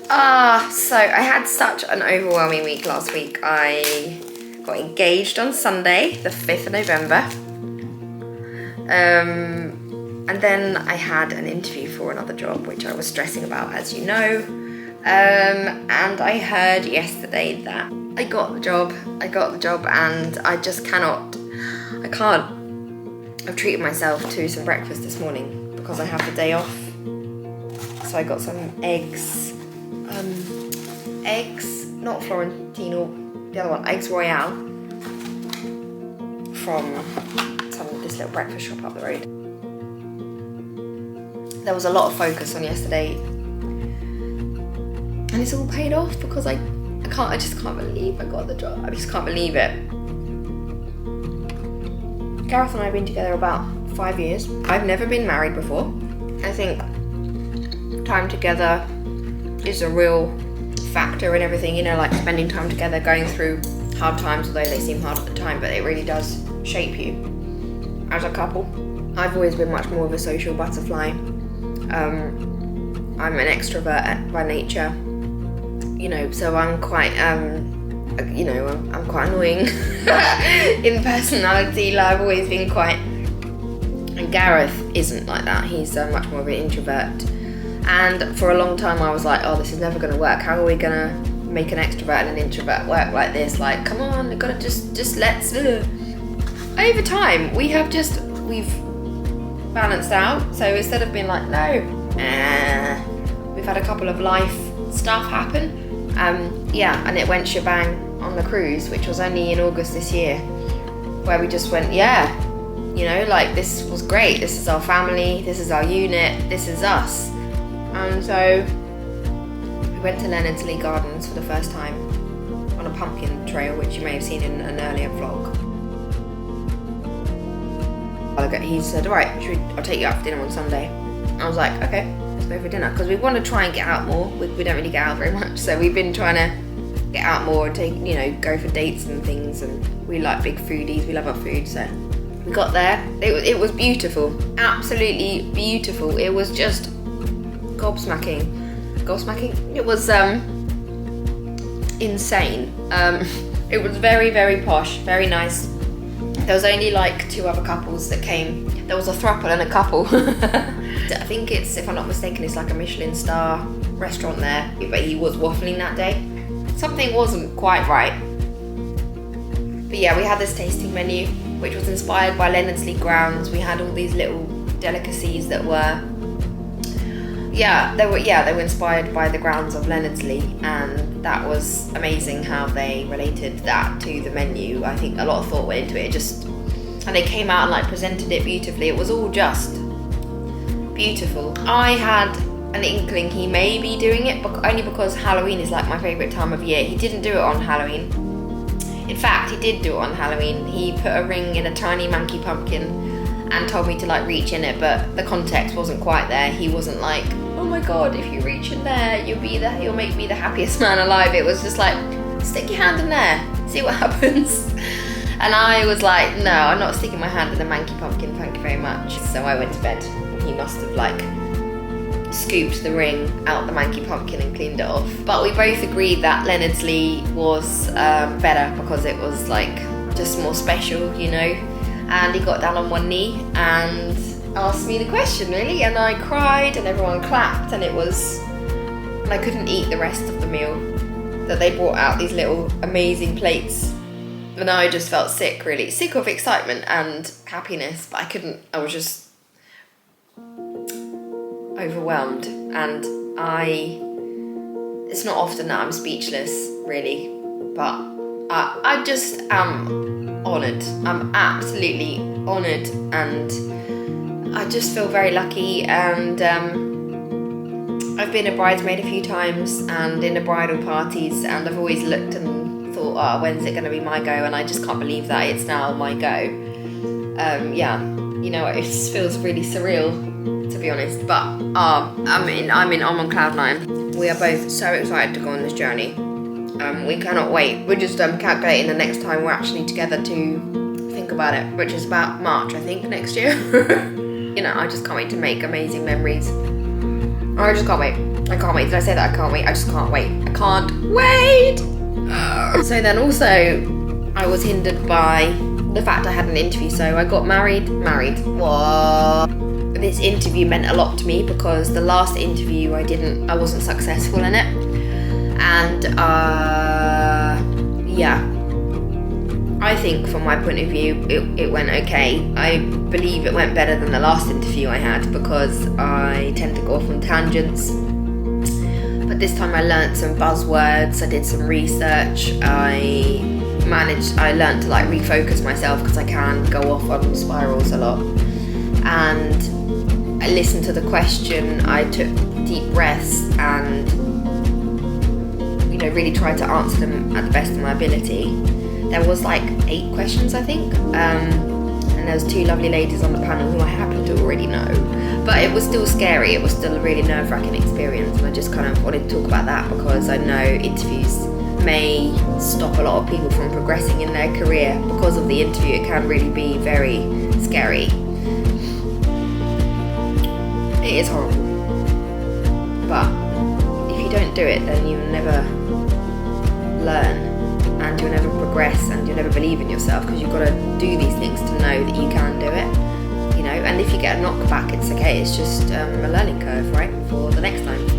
So I had such an overwhelming week last week. I got engaged on Sunday, the 5th of November. And then I had an interview for another job, which I was stressing about, as you know. And I heard yesterday that I got the job, and I just can't. I've treated myself to some breakfast this morning because I have the day off. So I got some eggs, not Florentino, the other one, Eggs Royale, from this little breakfast shop up the road. There was a lot of focus on yesterday, and it's all paid off because I just can't believe I got the job. I just can't believe it. Gareth and I have been together about 5 years. I've never been married before. I think time together is a real factor in everything, you know, like spending time together, going through hard times, although they seem hard at the time, but it really does shape you as a couple. I've always been much more of a social butterfly. I'm an extrovert by nature, you know, so I'm quite, I'm quite annoying in personality. Like, I've always been quite, and Gareth isn't like that. He's much more of an introvert. And for a long time I was like, oh, this is never going to work. How are we going to make an extrovert and an introvert work like this? Like, come on, we've got to just let's. Over time, we've balanced out. So instead of being like, no, we've had a couple of life stuff happen. And it went shebang on the cruise, which was only in August this year, where we just went, like, this was great. This is our family. This is our unit. This is us. And so we went to Leonardsley Gardens for the first time on a pumpkin trail, which you may have seen in an earlier vlog. He said, all right, I'll take you out for dinner on Sunday. I was like, okay, let's go for dinner, because we want to try and get out more. We don't really get out very much, so we've been trying to get out more and go for dates and things, and we like big foodies, we love our food. So we got there. It was beautiful, absolutely beautiful. It was just gobsmacking. It was insane. It was very, very posh, very nice. There was only like 2 other couples that came. There was a throuple and a couple. I think it's, if I'm not mistaken, it's like a Michelin star restaurant there, but he was waffling that day. Something wasn't quite right. But yeah, we had this tasting menu, which was inspired by Leonardsley grounds. We had all these little delicacies that were, they were inspired by the grounds of Leonardsley, and that was amazing how they related that to the menu. I think a lot of thought went into it, and they came out and like presented it beautifully. It was all just beautiful. I had an inkling he may be doing it, only because Halloween is like my favourite time of year. He didn't do it on Halloween. In fact, he did do it on Halloween. He put a ring in a tiny monkey pumpkin and told me to like reach in it, but the context wasn't quite there. He wasn't like, oh my god, if you reach in there, you'll make me the happiest man alive. It was just like, stick your hand in there, see what happens. And I was like, no, I'm not sticking my hand in the monkey pumpkin, thank you very much. So I went to bed. He must have like scooped the ring out the monkey pumpkin and cleaned it off. But we both agreed that Leonardsley was better because it was like just more special, you know. And he got down on one knee and asked me the question, really, and I cried and everyone clapped, and I couldn't eat the rest of the meal. That they brought out these little amazing plates, and I just felt sick, really sick of excitement and happiness, but I was just overwhelmed. And it's not often that I'm speechless, really, but I just am honoured. I'm absolutely honoured, and I just feel very lucky. And I've been a bridesmaid a few times and in the bridal parties, and I've always looked and thought, oh, when's it going to be my go? And I just can't believe that it's now my go. It just feels really surreal, to be honest. But I'm on cloud 9. We are both so excited to go on this journey. We cannot wait. We're just calculating the next time we're actually together to think about it, which is about March, I think, next year. I just can't wait to make amazing memories. I just can't wait. I can't wait. Did I say that? I can't wait. I just can't wait. I can't wait. So then also, I was hindered by the fact I had an interview. So I got married. What? This interview meant a lot to me because the last interview I wasn't successful in it. And yeah, I think from my point of view, it went okay. I believe it went better than the last interview I had because I tend to go off on tangents. But this time I learnt some buzzwords, I did some research, I learnt to like refocus myself because I can go off on spirals a lot. And I listened to the question, I took deep breaths and really tried to answer them at the best of my ability. There was like 8 questions, I think, and there was 2 lovely ladies on the panel who I happen to already know. But it was still scary, it was still a really nerve-wracking experience, and I just kind of wanted to talk about that because I know interviews may stop a lot of people from progressing in their career. Because of the interview, it can really be very scary. It is horrible. But if you don't do it, then you'll never learn, and you'll never progress, and you'll never believe in yourself because you've got to do these things to know that you can do it, and if you get a knockback, it's okay, it's just a learning curve, right, for the next time.